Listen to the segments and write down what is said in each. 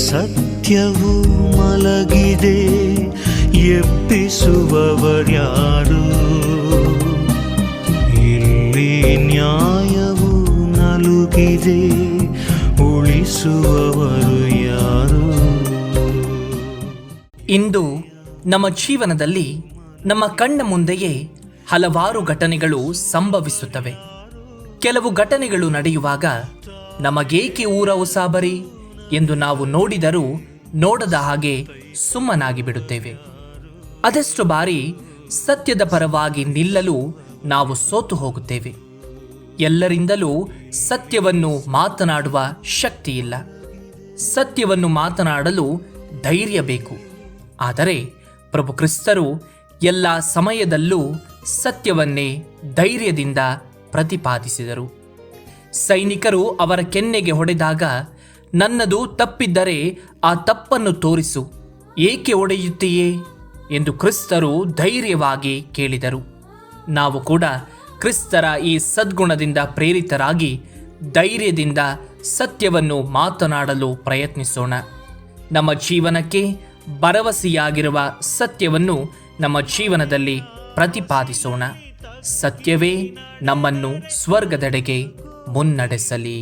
ಸತ್ಯವು ಮಲಗಿದೆ, ಎಬ್ಬಿಸುವವರ್ಯಾರು? ಇಲ್ಲಿ ನ್ಯಾಯವು ನಲುಗಿದೆ, ಉಳಿಸುವವರು ಯಾರು? ಇಂದು ನಮ್ಮ ಜೀವನದಲ್ಲಿ ನಮ್ಮ ಕಣ್ಣ ಮುಂದೆಯೇ ಹಲವಾರು ಘಟನೆಗಳು ಸಂಭವಿಸುತ್ತವೆ. ಕೆಲವು ಘಟನೆಗಳು ನಡೆಯುವಾಗ ನಮಗೇಕೆ ಊರ ಉಸಾಬರಿ ಎಂದು ನಾವು ನೋಡಿದರೂ ನೋಡದ ಹಾಗೆ ಸುಮ್ಮನಾಗಿ ಬಿಡುತ್ತೇವೆ. ಅದೆಷ್ಟು ಬಾರಿ ಸತ್ಯದ ಪರವಾಗಿ ನಿಲ್ಲಲು ನಾವು ಸೋತು ಹೋಗುತ್ತೇವೆ. ಎಲ್ಲರಿಂದಲೂ ಸತ್ಯವನ್ನು ಮಾತನಾಡುವ ಶಕ್ತಿ ಇಲ್ಲ. ಸತ್ಯವನ್ನು ಮಾತನಾಡಲು ಧೈರ್ಯ ಬೇಕು. ಆದರೆ ಪ್ರಭು ಕ್ರಿಸ್ತರು ಎಲ್ಲ ಸಮಯದಲ್ಲೂ ಸತ್ಯವನ್ನೇ ಧೈರ್ಯದಿಂದ ಪ್ರತಿಪಾದಿಸಿದರು. ಸೈನಿಕರು ಅವರ ಕೆನ್ನೆಗೆ ಹೊಡೆದಾಗ, ನನ್ನದು ತಪ್ಪಿದ್ದರೆ ಆ ತಪ್ಪನ್ನು ತೋರಿಸು, ಏಕೆ ಹೊಡೆಯುತ್ತೀಯೇ ಎಂದು ಕ್ರಿಸ್ತರು ಧೈರ್ಯವಾಗಿ ಕೇಳಿದರು. ನಾವು ಕೂಡ ಕ್ರಿಸ್ತರ ಈ ಸದ್ಗುಣದಿಂದ ಪ್ರೇರಿತರಾಗಿ ಧೈರ್ಯದಿಂದ ಸತ್ಯವನ್ನು ಮಾತನಾಡಲು ಪ್ರಯತ್ನಿಸೋಣ. ನಮ್ಮ ಜೀವನಕ್ಕೆ ಭರವಸೆಯಾಗಿರುವ ಸತ್ಯವನ್ನು ನಮ್ಮ ಜೀವನದಲ್ಲಿ ಪ್ರತಿಪಾದಿಸೋಣ. ಸತ್ಯವೇ ನಮ್ಮನ್ನು ಸ್ವರ್ಗದೆಡೆಗೆ ಮುನ್ನಡೆಸಲಿ.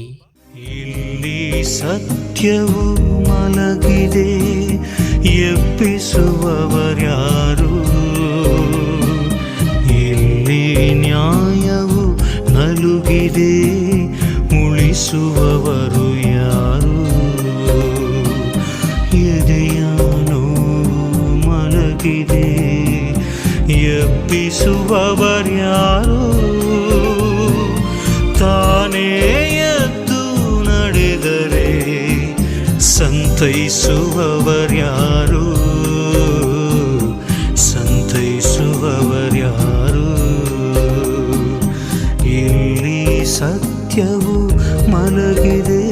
ಇಲ್ಲಿ ಸತ್ಯವು ಮಲಗಿದೆ, ಎಬ್ಬಿಸುವವರ್ಯಾರು? ಇಲ್ಲಿ ನ್ಯಾಯವು ನಲುಗಿದೆ, ಉಳಿಸುವವರು ಯಾರು? ಎದೆಯ ನೋವು ಮಲಗಿದೆ, ಎಬ್ಬಿಸುವವರ್ಯಾರು? ತಾನೇ ಎದ್ದು ನಡೆದರೆ ಸಂತೈಸುವವರ್ಯಾರು? ಸಂತೈಸುವವರ್ಯಾರು? ಇಲ್ಲಿ ಸತ್ಯವು ಮಲಗಿದೆ,